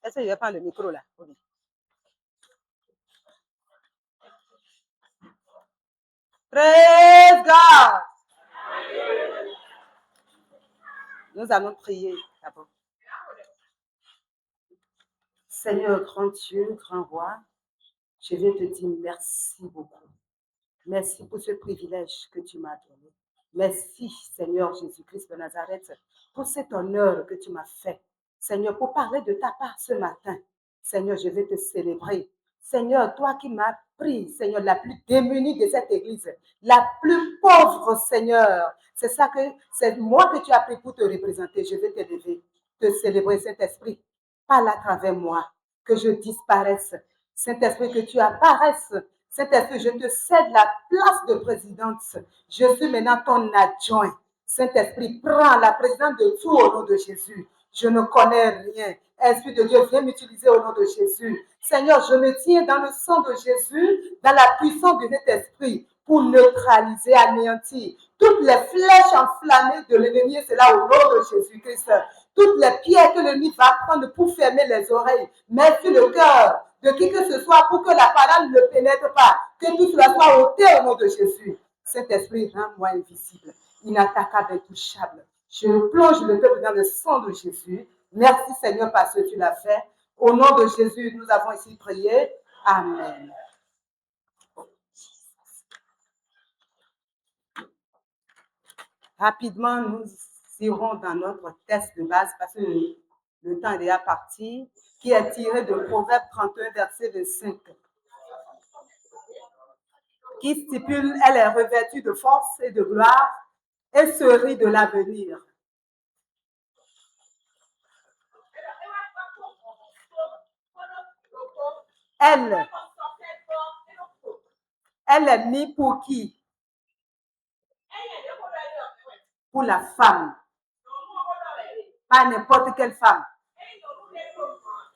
Est-ce que je vais prendre le micro là? Oui. Praise God! Nous allons prier d'abord. Seigneur, grand Dieu, grand roi, je vais te dire merci beaucoup. Merci pour ce privilège que tu m'as donné. Merci, Seigneur Jésus-Christ de Nazareth, pour cet honneur que tu m'as fait. Seigneur, pour parler de ta part ce matin. Seigneur, je vais te célébrer. Seigneur, toi qui m'as pris, Seigneur, la plus démunie de cette église, la plus pauvre, Seigneur. C'est moi que tu as pris pour te représenter. Je vais t'élever, te célébrer, Saint-Esprit. Parle à travers moi, que je disparaisse. Saint-Esprit, que tu apparaisses. Saint-Esprit, je te cède la place de présidence. Je suis maintenant ton adjoint. Saint-Esprit, prends la présidence de tout au nom de Jésus. Je ne connais rien. Esprit de Dieu, viens m'utiliser au nom de Jésus. Seigneur, je me tiens dans le sang de Jésus, dans la puissance de cet esprit, pour neutraliser, anéantir toutes les flèches enflammées de l'ennemi, c'est là au nom de Jésus-Christ. Toutes les pierres que l'ennemi va prendre pour fermer les oreilles, mettre sur le cœur de qui que ce soit pour que la parole ne pénètre pas, que tout cela soit ôté au nom de Jésus. Cet esprit rend-moi invisible, inattaquable, intouchable. Je plonge le peuple dans le sang de Jésus. Merci Seigneur parce que tu l'as fait. Au nom de Jésus, nous avons ici prié. Amen. Rapidement, nous irons dans notre test de base parce que le temps est déjà parti, qui est tiré de Proverbe 31, verset 25, qui stipule, elle est revêtue de force et de gloire et se rit de l'avenir. Elle est mise pour qui? Pour la femme. Pas n'importe quelle femme.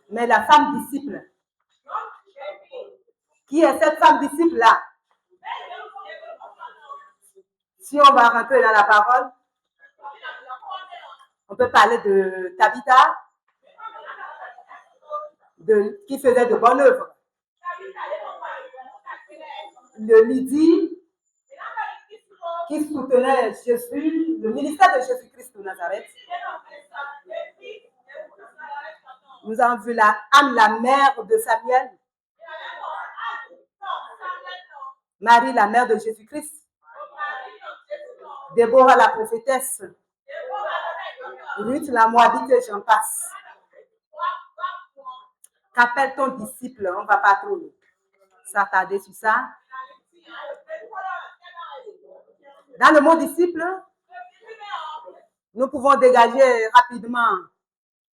Mais la femme disciple. Qui est cette femme disciple-là? Si on va rentrer dans la parole, on peut parler de Tabitha, qui faisait de bonnes œuvres. De Lydie, qui soutenait Jésus, le ministère de Jésus-Christ de Nazareth. Nous avons vu Anne, la mère de Samuel. Marie, la mère de Jésus-Christ. Déborah, la prophétesse. Ruth, la Moabite, et j'en passe. Qu'appelle ton disciple? On ne va pas trop s'attarder sur ça. Dans le mot disciple, nous pouvons dégager rapidement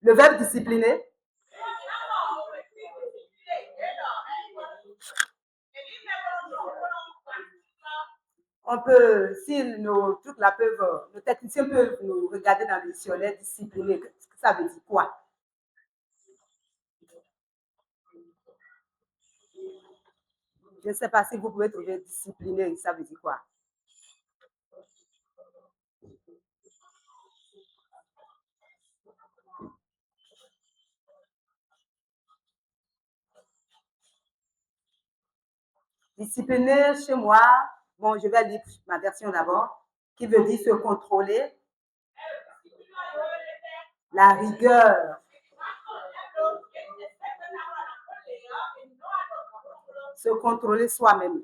le verbe discipliner. On peut, si nos trucs là peuvent, nos techniciens peuvent nous regarder dans le dictionnaire discipliner, ça veut dire quoi? Je ne sais pas si vous pouvez trouver discipliner, ça veut dire quoi? Discipliner chez moi, bon, je vais lire ma version d'abord, qui veut dire se contrôler, la rigueur, se contrôler soi-même,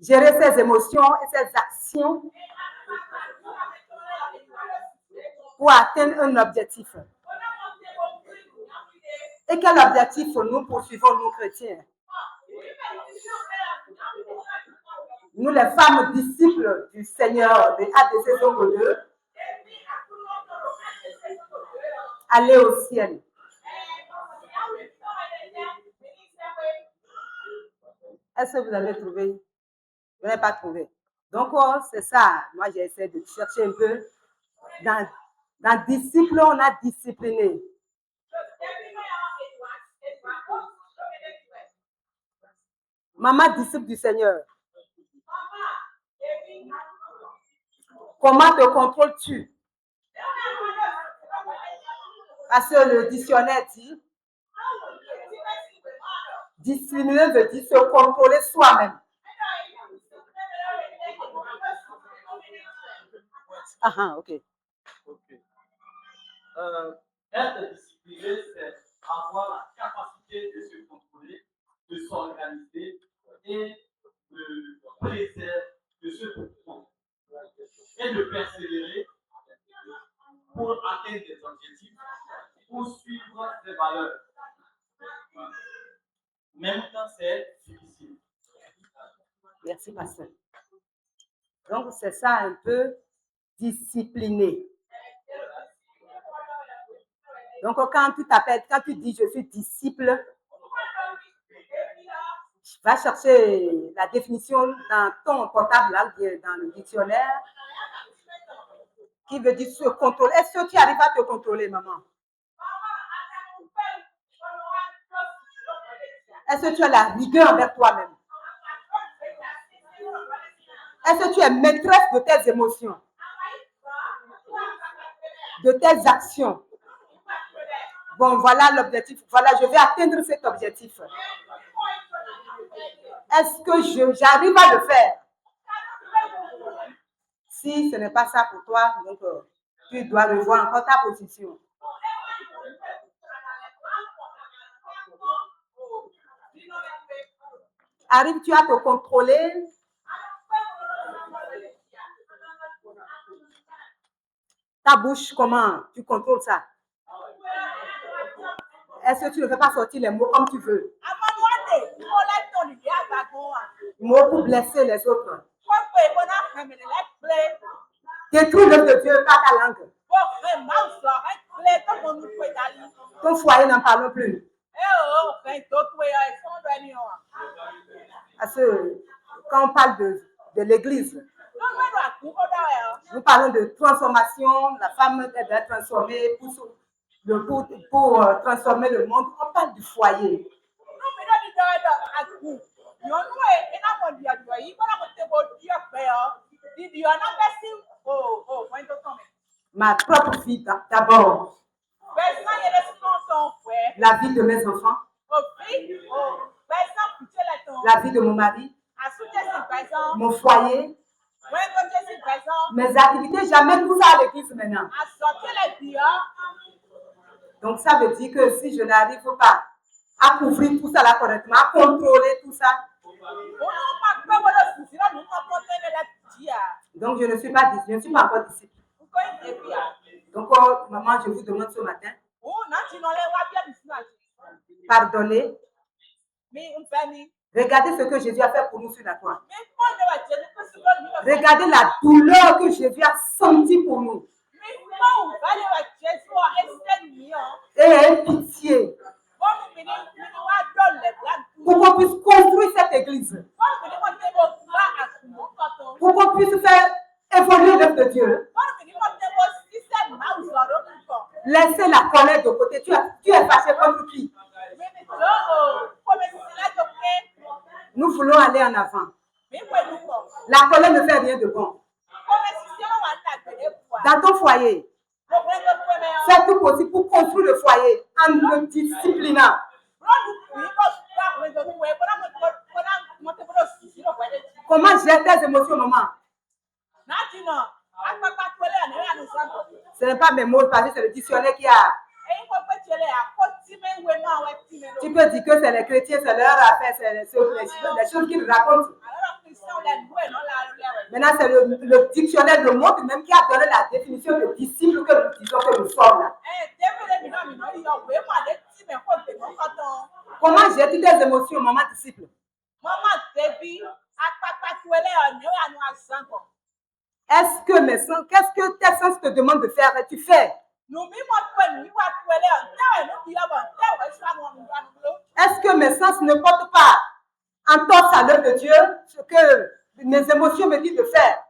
gérer ses émotions et ses actions pour atteindre un objectif. Et quel objectif nous poursuivons, nous chrétiens? Nous, les femmes disciples du Seigneur, des Actes des saisons 2, aller au ciel. Est-ce que vous avez trouvé? Vous n'avez pas trouvé. Donc, c'est ça. Moi, j'ai essayé de chercher un peu. Dans disciple, on a discipliné. Maman, disciple du Seigneur. Comment te contrôles-tu? Parce que le dictionnaire dit, discipliner veut dire se contrôler soi-même. Ah, ok. Être discipliné, c'est avoir la capacité de se contrôler, de s'organiser et de préserver, de se contrôler et de persévérer pour atteindre des objectifs, pour suivre des valeurs, même quand c'est difficile. Merci, pasteur. Donc, c'est ça un peu discipliné. Donc, quand tu t'appelles, quand tu dis je suis disciple, va chercher la définition dans ton portable, là, dans le dictionnaire. qui veut dire se contrôler. Est-ce que tu arrives à te contrôler, maman? Est-ce que tu as la rigueur envers toi-même? Est-ce que tu es maîtresse de tes émotions, de tes actions? Bon, voilà l'objectif. Voilà, je vais atteindre cet objectif. Est-ce que j'arrive à le faire? Si ce n'est pas ça pour toi, donc tu dois revoir encore ta position. Arrives-tu à te contrôler? Ta bouche, comment tu contrôles ça? Est-ce que tu ne fais pas sortir les mots comme tu veux? Mots pour blesser les autres. Détruis l'œuvre de Dieu par ta langue. Ton foyer, n'en parlons plus. Parce que quand on parle de l'église, nous parlons de transformation, la femme doit être transformée pour transformer le monde. On parle du foyer. Ma propre vie d'abord. La vie de mes enfants. La vie de mon mari. Mon foyer. Mes activités, jamais tout ça à l'église maintenant. Donc ça veut dire que si je n'arrive pas à couvrir tout ça là correctement, à contrôler tout ça, donc je ne suis pas encore disciple. Donc maman, je vous demande ce matin, pardonnez. Regardez ce que Jésus a fait pour nous sur la croix. Regardez la douleur que Jésus a sentie pour nous. Et ayez pitié pour qu'on puisse construire cette église. Pour qu'on puisse faire évoluer l'œuvre de Dieu. Laissez la colère de côté. Tu es fâché contre qui? Nous voulons aller en avant. La colère ne fait rien de bon. Dans ton foyer, fais tout possible pour construire le foyer en le disciplinant. Comment gérer tes émotions, maman? Ce n'est pas mes mots, parce que c'est le dictionnaire qui a. Tu peux dire que c'est les chrétiens, c'est leur affaire, c'est les choses qu'ils racontent. Maintenant, c'est le dictionnaire de monde même qui a donné la définition de disciple que nous disons que nous sommes là. Comment gérer tes émotions, maman disciple? Est-ce que qu'est-ce que tes sens te demandent de faire et tu fais? Est-ce que mes sens ne portent pas en torse à l'œuvre de Dieu ce que mes émotions me disent de faire?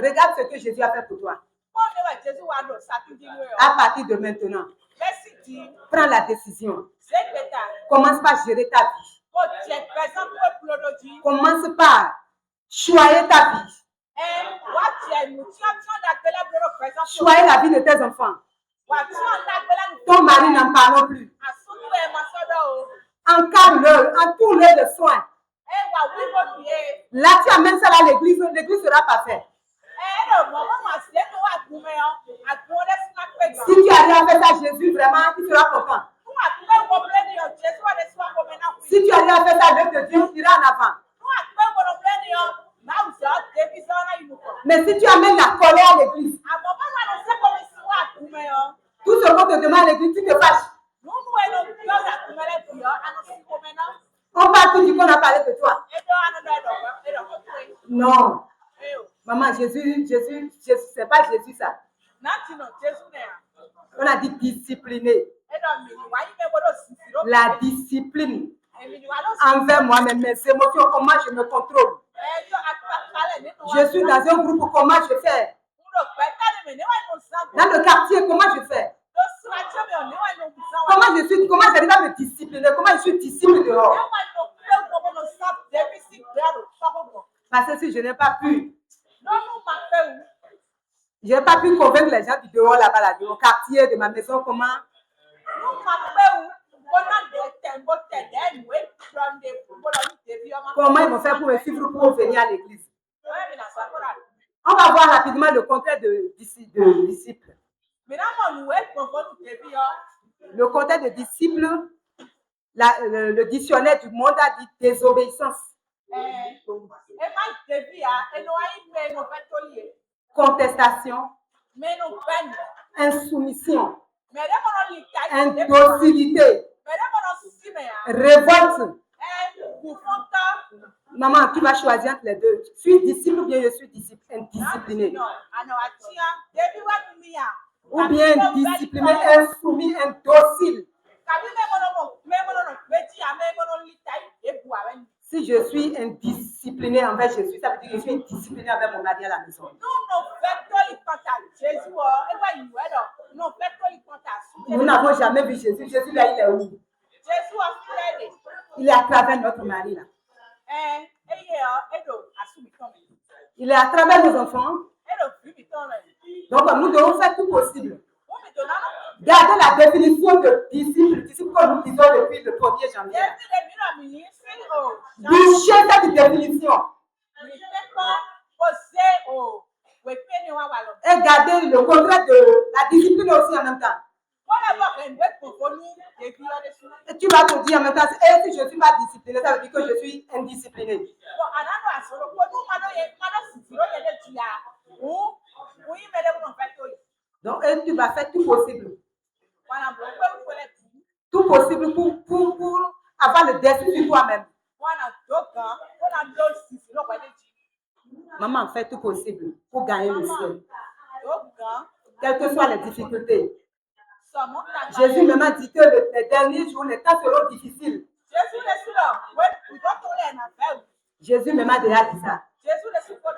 Regarde ce que Jésus a fait pour toi. À partir de maintenant, prends la décision. Commence par gérer ta vie. Commence par choisir ta vie. Choisir la vie de tes enfants. Ton mari n'en parle plus. Encadre-le, entoure-le de soins. Là, tu amènes ça à l'église sera parfaite. Si tu arrives à faire ça, Jésus, vraiment, tu seras content. Si tu arrives à faire ça avec Dieu, tu iras en avant. Mais si tu amènes la colère à l'église, tout ce qu'on te demande à l'église, tu te fâches. On parle tout du qu'on a parlé de toi. Non. Maman, Jésus, c'est pas Jésus ça. On a dit discipliner. La discipline. envers moi-même, mes émotions, comment je me contrôle. Je suis dans un groupe, comment je fais? Dans le quartier, comment je fais? Comment j'arrive à me discipliner? Comment je suis disciple dehors? Parce que si je n'ai pas pu, convaincre les gens du dehors là-bas, là, au quartier, de ma maison, comment ils vont faire pour me suivre pour venir à l'église? On va voir rapidement le contraire de disciple. Le contraire de disciple, le dictionnaire du monde a dit désobéissance. Contestation, insoumission, indocilité, révolte. Maman, tu vas choisir entre les deux. Je suis disciple ou bien je suis indiscipliné? Ou bien discipliné, insoumis, indocile. Si je suis indiscipliné envers Jésus, ça veut dire que je suis indiscipliné envers mon mari à la maison. Nous n'avons jamais vu Jésus. Jésus, là, il est où? Il est à travers notre mari, là. Il est à travers nos enfants. Donc, nous devons faire tout possible. Gardez la définition de disciple comme nous disons depuis le 1er janvier. Bûchez cette définition. Et gardez le contraire de la discipline aussi en même temps. Et tu vas te dire en même temps, si je ne suis pas discipliné, ça veut dire que je suis indiscipliné. Donc, tu vas faire tout possible. Tout possible pour avoir le destin sur toi-même. Maman, fais tout possible pour gagner le ciel. Quelles que soient les difficultés. Jésus m'a dit que les derniers jours, les temps seront difficiles. Jésus m'a déjà dit ça.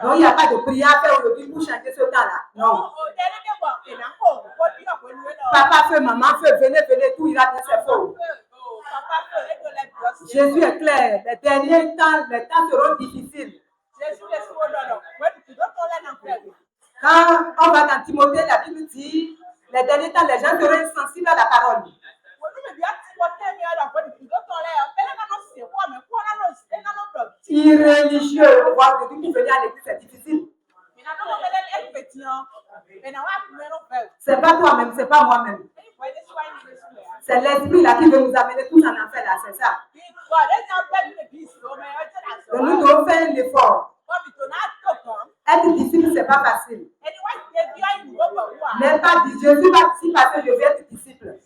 Donc, il n'y a pas de prière à faire aujourd'hui pour changer ce temps-là. Non. Papa fait, maman fait, venez, tout ira bien, c'est faux. Jésus est clair. Les derniers temps, les temps seront difficiles. Quand on va dans Timothée, la Bible dit, les derniers temps, les gens seront insensibles à la parole. Irreligieux, on voit que pour venir à l'église, c'est difficile. C'est pas toi-même, c'est pas moi-même. C'est l'esprit là qui veut nous amener tous en enfer là, c'est ça. Donc nous devons faire un effort. Être disciple, c'est pas facile. Mais pas dit, Jésus va dire parce que je vais être disciple.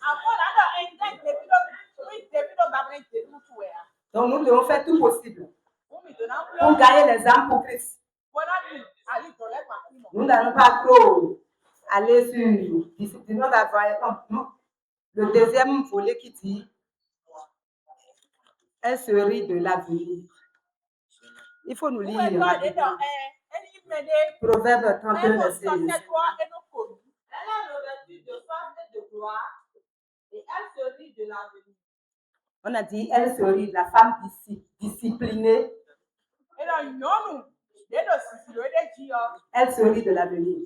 Donc nous devons faire tout possible pour gagner les âmes pour Christ. Nous n'allons pas trop aller sur discipline. Le deuxième volet qui dit elle se rit de l'avenir. Il faut nous lire Proverbe 31, verset 10. Elle a revêtu de force et de gloire et elle se rit de l'avenir. On a dit elle se rit, la femme disciplinée. Elle se rit de l'avenir.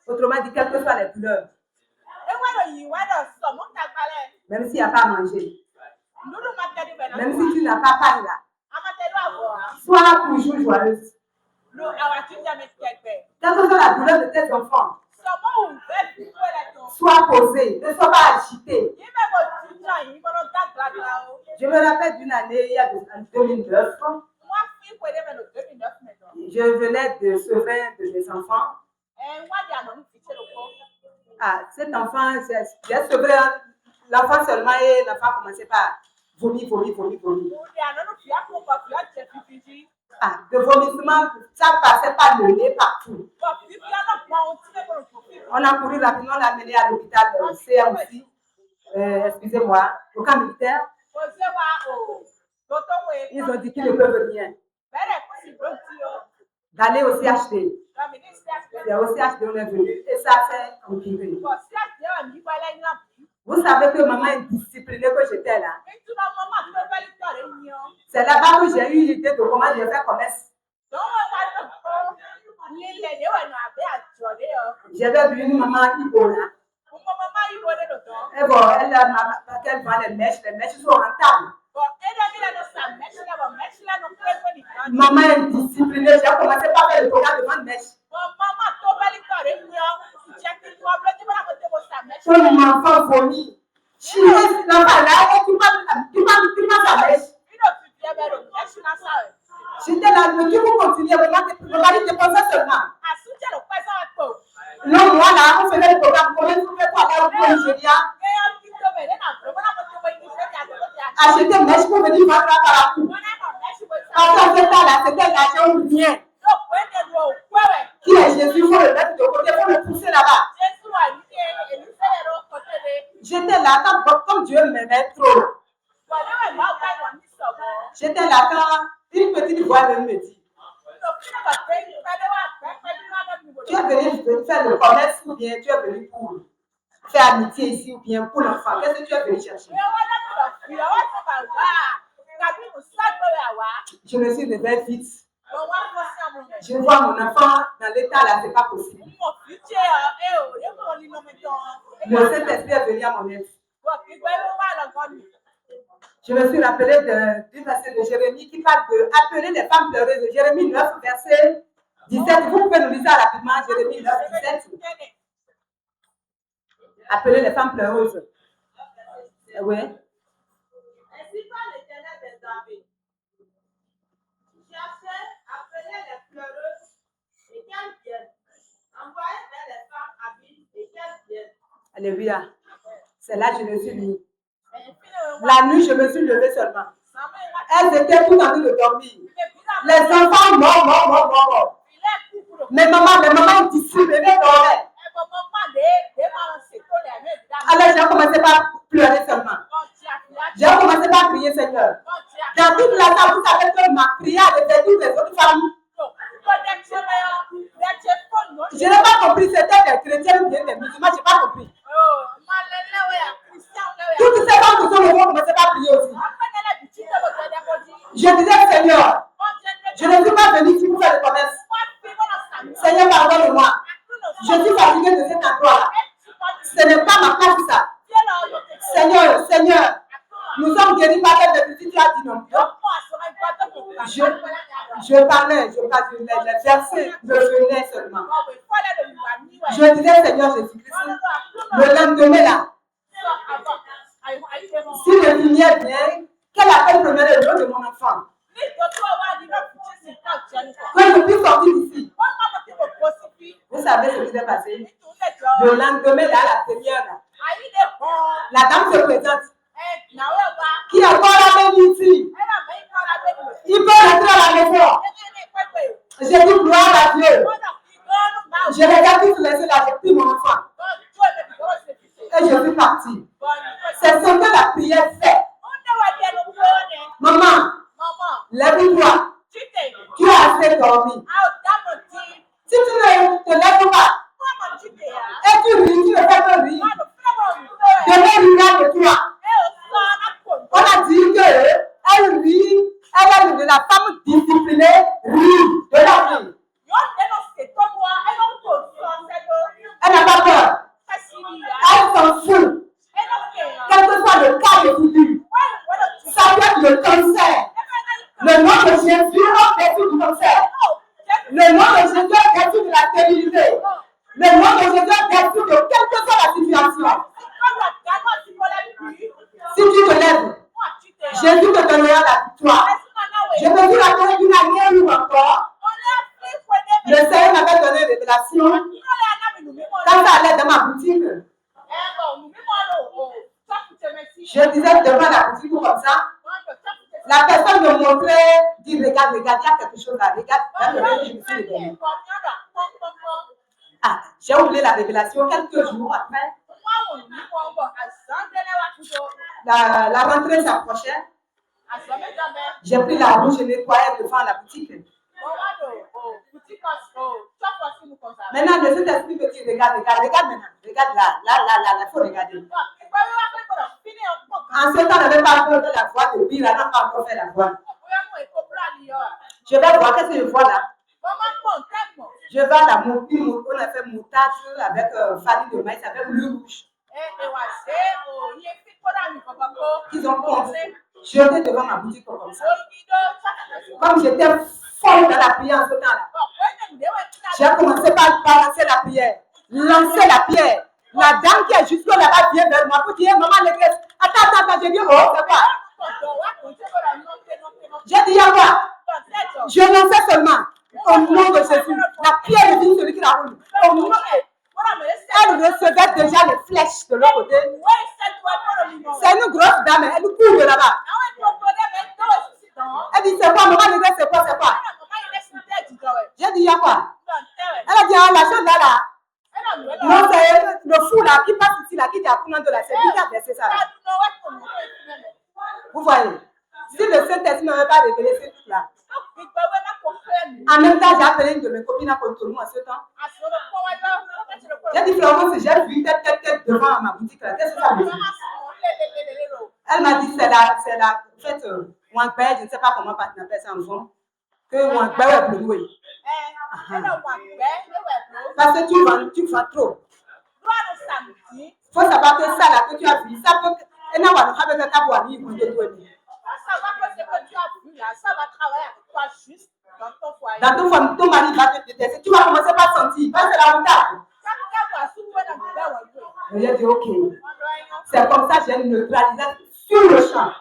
Autrement dit, quelles que soient les douleurs, même s'il n'y a pas à manger, même si tu n'as pas pain là, sois toujours joyeuse. Quelle que soit la douleur de tes enfants, sois posée, ne sois pas agitée. Je me rappelle d'une année, il y a en 2009, je venais de sevrer de mes enfants. Cet enfant, j'ai sevré l'enfant seulement et l'enfant commençait par vomir. De vomissement, ça passait par le nez partout. On a couru rapidement, on l'a amené à l'hôpital CMC. excusez-moi, au camp militaire, ils ont dit qu'ils ne peuvent rien. D'aller au CHD. C'est au CHD on est venu et ça s'est empiré. Vous savez que maman est disciplinée que j'étais là. C'est là-bas que j'ai eu l'idée de comment je vais faire commerce. J'avais vu une maman Ibo là. Et bon, elle vend les mèches sont rentables. Maman est disciplinée, j'ai commencé par faire le programme de vendre mèches. Quand mon enfant vomit, l'enfant là, et tu vas sa mèche. J'étais là, mais tu peux continuer, regarde, dépensait seulement. Non, moi là, on faisait le programme, comment tu fais pour aller au Nigeria? Acheter mèche pour venir vendre par la cour. En ce temps-là, c'était l'argent ou rien. Qui est Jésus, il faut le mettre de côté, il faut le pousser là-bas. J'étais là, comme Dieu m'aimait trop. J'étais là quand une petite voix me dit, tu es venu faire le commerce ou bien tu es venu pour faire amitié ici ou bien pour l'enfant? Qu'est-ce que tu es venu chercher? Je me suis levée vite. Je vois mon enfant dans l'état là, c'est pas possible. Le Saint-Esprit est venu à mon aide. Je me suis rappelé du verset de Jérémie qui parle de appeler les femmes pleureuses. Jérémie 9, verset 17. Vous pouvez nous lire ça rapidement, Jérémie 9, 17. Appeler les femmes pleureuses. Oui. Ainsi parle l'Éternel des armées. Cherchez, appelez les pleureuses et qu'elles viennent. Envoyez vers les femmes habiles et qu'elles viennent. Alléluia. C'est là que je me suis mis. La nuit, je me suis levée seulement. Elles étaient toutes en train de dormir. Les enfants morts. Mais maman disciplinée dormait. Alors j'ai commencé par pleurer seulement. J'ai commencé par prier, Seigneur. Dans toute la salle, vous savez que ma prière était toutes les autres femmes. Je n'ai pas compris, c'était des chrétiens ou bien des musulmans, je n'ai pas compris. Toutes ces femmes qui sont levées ont commencé par prier aussi. Je disais, Seigneur, je ne suis pas venu ici pour faire le commerce. Seigneur, pardonne-moi. Je suis fatiguée de cet endroit-là. Ce n'est pas ma place, ça. Seigneur, nous sommes guéris par quel petit tu as dit non. Je parlais, les versets me venaient seulement. Je disais, Seigneur Jésus-Christ, le lendemain là, si le lumière vient, quel appel prenait le nom de mon enfant? Que je puisse sortir d'ici. Vous savez ce qui s'est passé? Le lendemain là, la première là, la dame se présente. Qui a encore la main ici? Il peut rentrer à la maison. J'ai dit gloire à Dieu. Je regarde tout laisser là, j'ai pris mon enfant. Et je suis partie. C'est ce que la prière fait. Maman, lève-toi. Tu as assez dormi. Si tu ne te lèves pas, et tu ris, tu ne fais que rire. Demain rira de toi. On a dit qu'elle rit, elle est de la femme disciplinée, rit de la vie. Elle n'a pas peur. Elle s'en fout. Quel que soit le cas de figure. Ça peut être le cancer. Le nom de Jésus a détruit du cancer. Le nom de Jésus a détruit de la stérilité. Le nom de Jésus a détruit de quelle que soit la situation. Si tu te lèves, Jésus te donnera la victoire. Je me suis rappelé d'une année où encore, le Seigneur m'avait donné une révélation. Quand ça allait dans ma boutique, je disais devant la boutique comme ça, la personne me montrait, dit regarde, il y a quelque chose là, regarde, je me suis réveillée. Ah, j'ai oublié la révélation quelques jours après. la rentrée s'approchait. J'ai pris la roue, je nettoyais devant la boutique. Maintenant, le Saint-Esprit me dit, regarde maintenant. Regarde là, il faut regarder. En ce temps, on n'avait pas encore fait la voie de Bill, on n'a pas encore fait la voie. Je vais voir, qu'est-ce que je vois là? Je vois la on a fait moutarde avec farine de maïs, avec l'huile rouge. Ils ont compté. J'étais devant ma boutique comme ça. Comme j'étais folle dans la prière en ce temps-là, j'ai commencé par balancer la prière, lancer la pierre. La dame qui est juste là-bas vient vers moi pour dire, maman l'église, attends, j'ai dit, oh, c'est quoi? J'ai dit, il y a quoi? Je lançais seulement au nom de Jésus. La pierre est venue, celui qui la roule. Elle recevait déjà les flèches de l'autre côté. C'est une grosse dame, elle court de là-bas. Elle dit, c'est quoi, maman l'église, c'est quoi? J'ai dit, il y a quoi? Elle a dit, ah, la chose là. Non, c'est le fou là qui passe ici, là, qui dit à Kounando là, c'est lui qui a versé ça là. Vous voyez, si le Saint-Esprit ne m'avait pas révélé ce truc là, en même temps, j'ai appelé une de mes copines à Cotonou en ce temps. J'ai dit, Florence, j'ai vu tête devant ma boutique là, qu'est-ce que ça veut dire? Elle m'a dit, c'est la, en fait, Wankbé, je ne sais pas comment on appelle ça en fond, que Wankbé est plus loué. Parce que tu vends trop. Il faut savoir que ça là que tu as vu, ça peut. Et non, on va avec un tabouani, vous devez donner. Savoir que ce que tu as vu là, ça va travailler avec toi juste dans ton foyer. Dans ton foyer, ton mari va te détester. Tu vas commencer par sentir. Parce que c'est la moutarde. J'ai dit, ok. C'est comme ça que j'ai neutralisé sur le champ.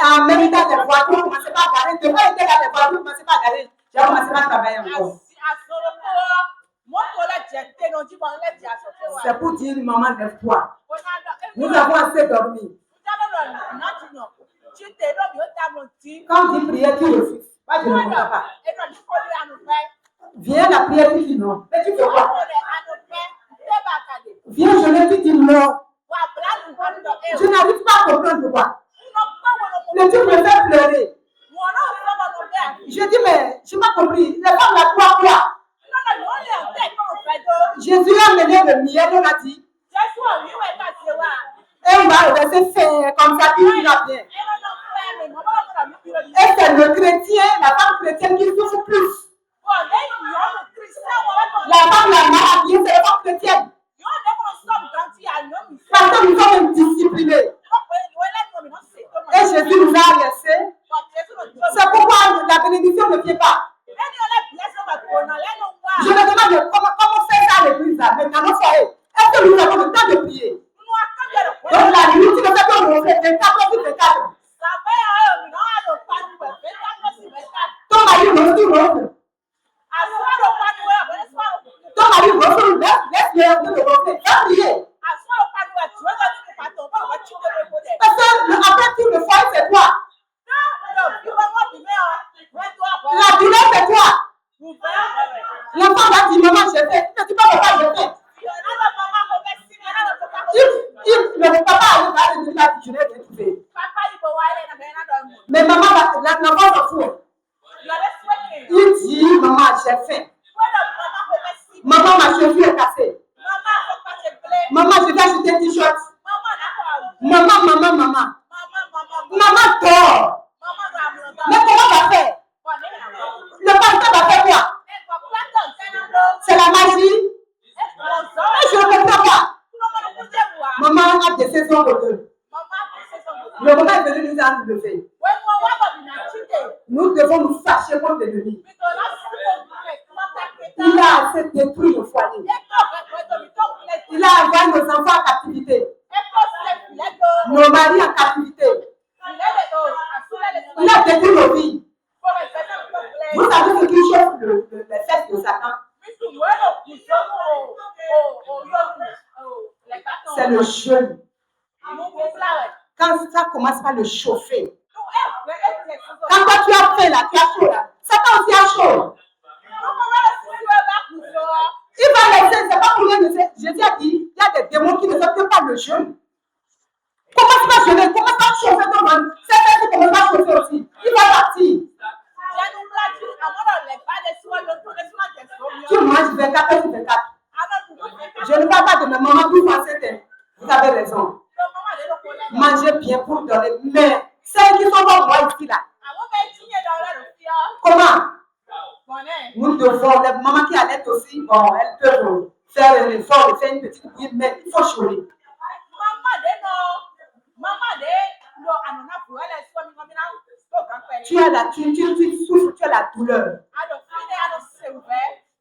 En même temps, les voitures commençaient pas à garer. Devant était là, les voitures commençaient pas à garer. J'ai commencé à travailler encore. C'est pour dire, maman, lève-toi. Nous avons assez dormi. Quand on dit prière, tu refuses. Pas je ne comprends pas. Viens la prière, tu dis non. Mais tu fais quoi? Viens jeûner, tu dis non. Je n'arrive pas à comprendre pourquoi. Le Dieu me fait pleurer. Je dis, mais je n'ai pas compris. Les femmes la croient quoi? Jésus a mené le miel, on a dit. Et on va rester faire comme ça, puis il va bien. Et c'est le chrétien, la femme chrétienne qui souffre plus. La femme la mariée, c'est la femme chrétienne. Parce que nous sommes disciplinés. Et Jésus nous a laissés. C'est pourquoi la bénédiction ne vient pas. Je me demande comment faire ça à l'église là, maintenant nos foyers. Est-ce que nous avons le temps de prier? Donc la nuit, tu ne fais pas mon frère, 24 sur 24. Ton mari refuse. Ton mari refuse, laisse-le le refaire. Va prier. Parce que après tout, le foyer, c'est quoi? La douleur, c'est quoi? L'enfant va dire, maman, j'ai fait. Tu ne dis pas, papa, j'ai fait. Le papa arrive à dire, je n'ai rien trouvé. Mais maman, l'enfant s'en fout. Il dit, maman, j'ai fait. Maman, ma cheville est cassée. Maman, je vais acheter un t-shirt. Maman. Maman dort. Mais comment va faire? Le pasteur va faire quoi? C'est la magie. Je ne comprends pas. Maman a décès son retour. Le moment est venu nous enlever. Nous devons nous fâcher contre l'ennemi. Il a assez détruit le foyer. Il a envoyé nos enfants en captivité. Nos maris en captivité. Il a détruit nos vies. Vous savez ce qui chauffe les fesses de Satan? C'est le jeûne. Quand ça commence par le chauffer. Quand toi tu as fait là, tu as chaud là. Satan aussi a chaud. Il va laisser, c'est pas pour rien de faire. Jésus a dit, il y a des démons qui ne sortent pas le jeûne. mange 24 sur 24. Je ne parle pas de ma maman qui pensait. Vous avez raison. Mangez bien pour donner. Mais celles qui sont comme moi ici là, comment? Nous devons, les mamans qui allaitent aussi, bon, elles peuvent faire un effort de faire une petite bouillie, mais il faut chourer. Tu souffres, tu as la douleur.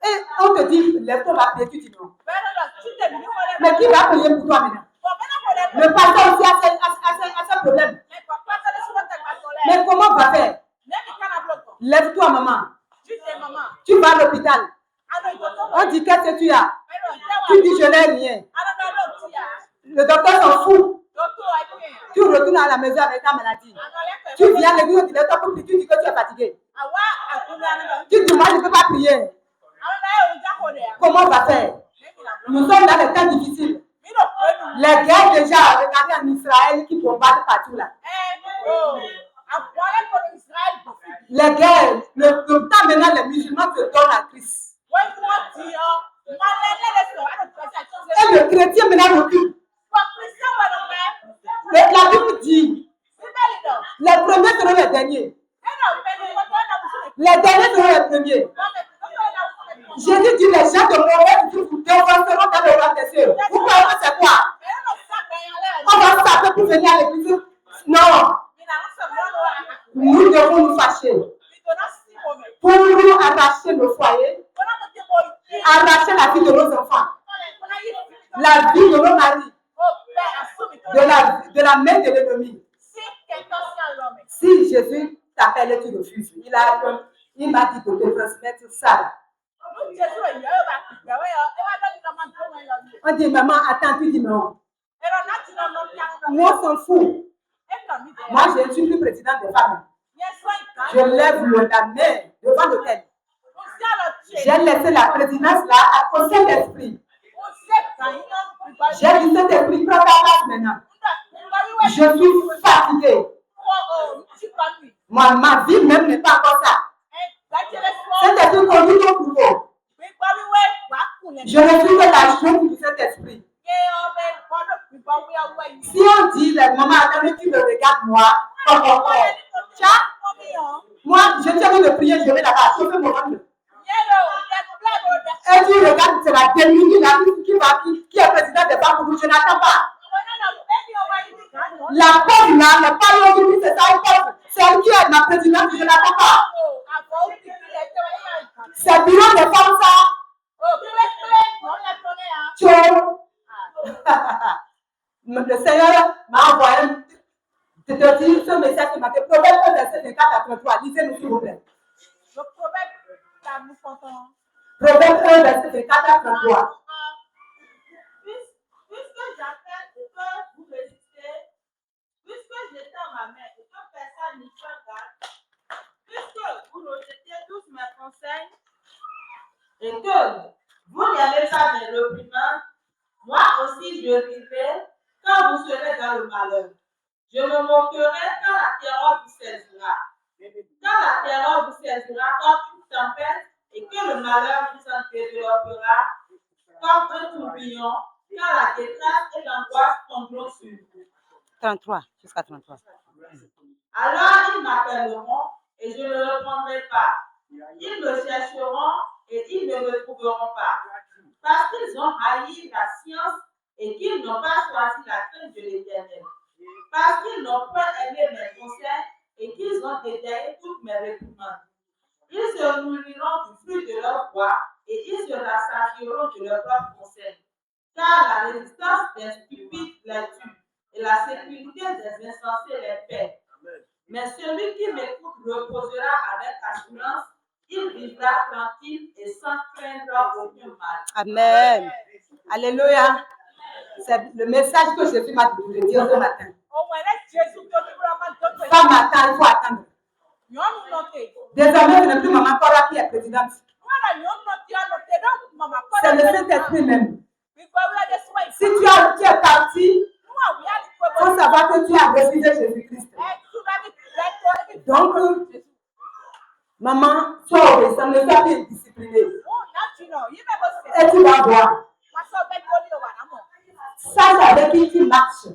Et on te dit, lève-toi, va prier, tu dis non. Mais qui va prier pour toi maintenant? Le pasteur aussi a ce problème. Mais comment on va faire? Lève-toi, maman. Tu vas à l'hôpital. On dit qu'est-ce que tu as? Tu dis je n'ai rien. Le docteur s'en fout. Tu retournes à la maison avec ta maladie. Tu viens le dire au directeur pour prier, tu dis que tu es fatigué. Tu dis moi je ne peux pas prier. Comment on va faire? Nous sommes dans des temps difficiles. Les guerres déjà, regardez en Israël qui bombardent partout là. Les guerres, le temps maintenant, les musulmans se donnent à Christ. Et le chrétien maintenant recule. La Bible dit, les premiers seront les derniers. Les derniers seront les premiers. Jésus dit, les gens de mauvais fruit vous défonceront dans le royaume des cieux. Vous croyez que c'est quoi? On va se taper pour venir à l'église? Non. Nous devons nous fâcher pour nous arracher nos foyers, arracher la vie de nos enfants, la vie de nos maris, de la main de l'ennemi. Si Jésus t'appelle et tu refuses, il m'a dit de te transmettre ça. On dit maman, attends, tu dis non. Moi, on s'en fout. Moi, je ne suis plus présidente des femmes. Je lève la main devant l'autel. J'ai laissé la présidence là au Saint-Esprit. J'ai dit Saint-Esprit, prends ta place maintenant. Je suis fatiguée. Moi, ma vie même n'est pas encore ça. Saint-Esprit conduit ton troupeau. Je ne suis que la chose du Saint-Esprit. Si on dit, maman, attendez, tu me regardes moi, tiens, moi, je tiens de prier, je vais là-bas, je fais mon ventre. Et tu regardes, c'est la demi qui est président des femmes, je n'attends pas. La pauvre là, n'est pas l'autre, c'est ça, une pauvre. C'est elle qui est ma présidente, je n'attends pas. C'est bureau des femmes, ça. Le Seigneur m'a envoyé de te dire ce message ce matin. Proverbe 1, verset 24 à 33. Lisez-nous s'il vous plaît. Proverbe 1, verset 24 à 33. Puisque j'appelle et que vous résistez, puisque j'étends ma main et que personne n'y prend garde, puisque vous rejetez tous mes conseils et que vous n'aimez pas mes reprimandes, moi aussi je rirai quand vous serez dans le malheur. Je me moquerai quand la terreur vous saisira. Quand la terreur vous saisira comme une tempête et que le malheur vous enveloppera comme un tourbillon, quand la détresse et l'angoisse tomberont sur vous. 33, jusqu'à 33. Alors ils m'appelleront et je ne répondrai pas. Ils me chercheront et ils ne me trouveront pas. Parce qu'ils ont haï la science et qu'ils n'ont pas choisi la crainte de l'Éternel. Parce qu'ils n'ont pas aimé mes conseils et qu'ils ont dédaigné toutes mes réprimandes. Ils se nourriront du fruit de leur voix et ils se rassasieront de leurs propres conseils. Car la résistance des stupides les tue et la sécurité des insensés les perd. Mais celui qui m'écoute reposera avec assurance, il vivra tranquille et sans craindre aucun mal. Amen. Alléluia. C'est le message que Jésus m'a dit de dire ce matin. Pas matin, il faut attendre. Désormais, ce n'est plus maman Cora qui est présidente. C'est le Saint-Esprit même. Si tu es parti, il faut savoir que tu as refusé Jésus-Christ. Donc, maman, sois obéissante, ne sois plus disciplinée. Et tu vas voir. Ça, c'est avec qui tu marches.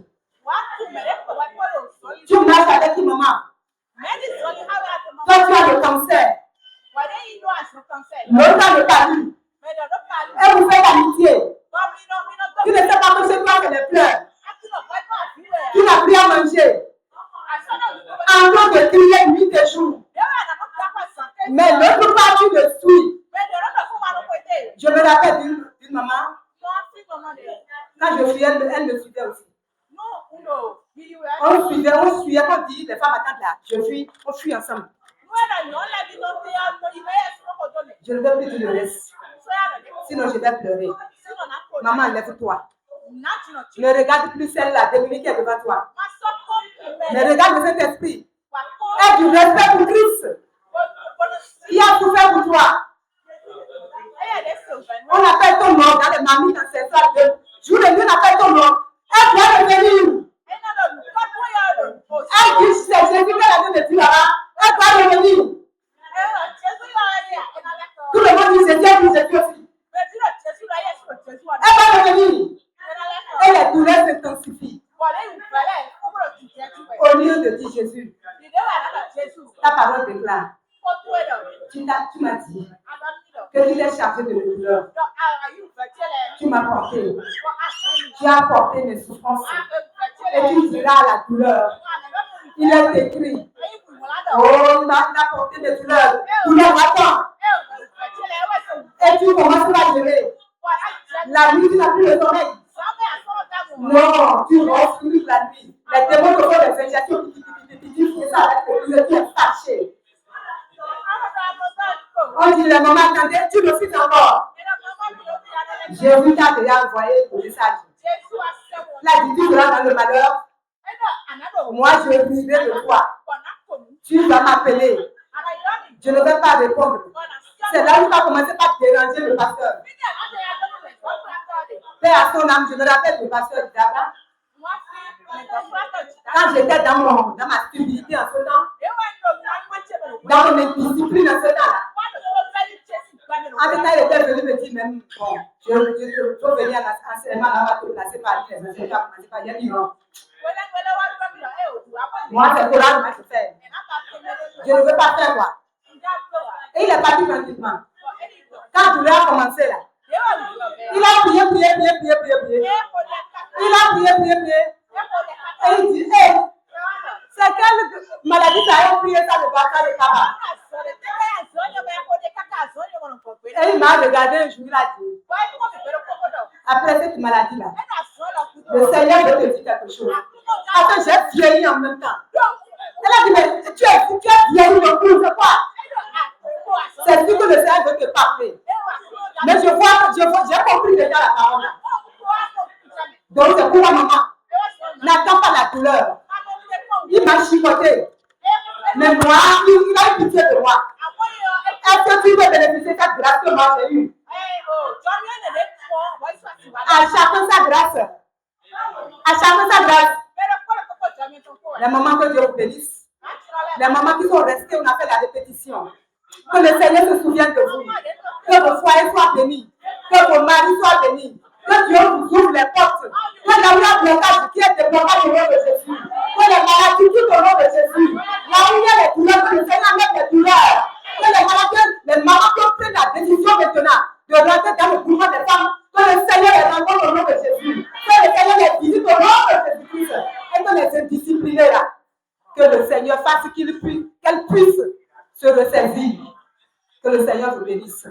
Tu marches avec qui, maman? Toi, tu as le cancer. L'autre a le palu. Et vous faites amitié. Tu ne sais pas que chez toi, c'est des pleurs. Tu n'as plus à manger. En train de crier nuit et jour. Mais l'autre part, tu le suis. Je me rappelle d'une maman. Quand je fuyais, elle me suivait aussi. On suivait, quand on dit les femmes attendent là, je fuis, on fuit ensemble. Je ne veux plus que le reste. Sinon, je vais pleurer. Maman, lève-toi. Ne regarde plus celle-là, Dominique est devant toi. Mais regarde le Saint-Esprit. Aie du respect pour Christ. Il a tout fait pour toi. On appelle ton nom dans les mamies ancestrales. Jour et nuit, on appelle ton nom. Elle doit revenir. Elle dit, c'est Jésus qui a donné le Dieu là-bas. Elle doit revenir. Tout le monde dit, c'est Dieu, c'est Dieu aussi. Elle va revenir. Et les douleurs s'intensifient. Au lieu de dire Jésus, ta parole déclare. Tu m'as dit que tu es chargé de douleur. Tu m'as porté. Tu as porté mes souffrances. Et tu diras la douleur. Il est écrit. Oh, il a porté des douleurs. Douleur, attends. Et tu commences à gérer. La nuit, tu n'as plus le sommeil. Non, tu reflues la nuit. Les démons te font des injections. Tu fais ça avec les douleurs. Tu es fâché. On dit, les mamans, attendez, tu le fais encore. Jésus t'a déjà envoyé le message. Là, tu seras dans le malheur. Moi, je rirai de toi. Tu vas m'appeler. Je ne vais pas répondre. C'est là où tu vas commencer par déranger le pasteur. Paix à son âme, je me rappelle du pasteur d'Abraham. Quand j'étais dans ma stupidité en ce temps, dans mon indiscipline en ce temps-là, en tout cas, il était venu me dire, même, bon, je veux venir à l'enseignement, là, on va te placer par les enseignants, tu vas commencer par dire non. Moi, c'est pour là que je fais. Je ne veux pas faire quoi. Et il est parti tranquillement. Quand je a commencé là, il a prié. Il a prié. Et il dit, hé, c'est quelle maladie ça a prié ça, le bâtard de tabac? Et il m'a regardé un jour, il a dit, après cette maladie-là, le Seigneur veut te dire quelque chose. Parce que j'ai vieilli en même temps. Elle a dit, mais tu es vieilli le coup, c'est quoi? C'est ce que le Seigneur veut te parler. Mais j'ai compris déjà la parole. Donc c'est pourquoi maman, n'attends pas la douleur. Il m'a chicoté. Mais moi, il a eu pitié de moi. Est-ce que tu veux bénéficier de cette grâce que moi j'ai eue? À chacun sa grâce. À chacun sa grâce. Les mamans que Dieu vous bénisse. Les mamans qui sont restées, on a fait la répétition. Que le Seigneur se souvienne de vous. Que vos foyers soient bénis. Que vos maris soient bénis. Que Dieu vous ouvre les portes. Que là où il y a blocage qui est déblocage au nom de Jésus. Que les maladies quittent au nom de Jésus. Là où il y a les douleurs, que le Seigneur mette les douleurs. Que les mamans qui ont pris la décision maintenant de rentrer dans le mouvement des femmes, que le Seigneur les rencontre au nom de Jésus. Que le Seigneur les visite au nom de Jésus-Christ. Et que les indisciplinés là, que le Seigneur fasse qu'elle puisse se ressaisir. Que le Seigneur vous bénisse.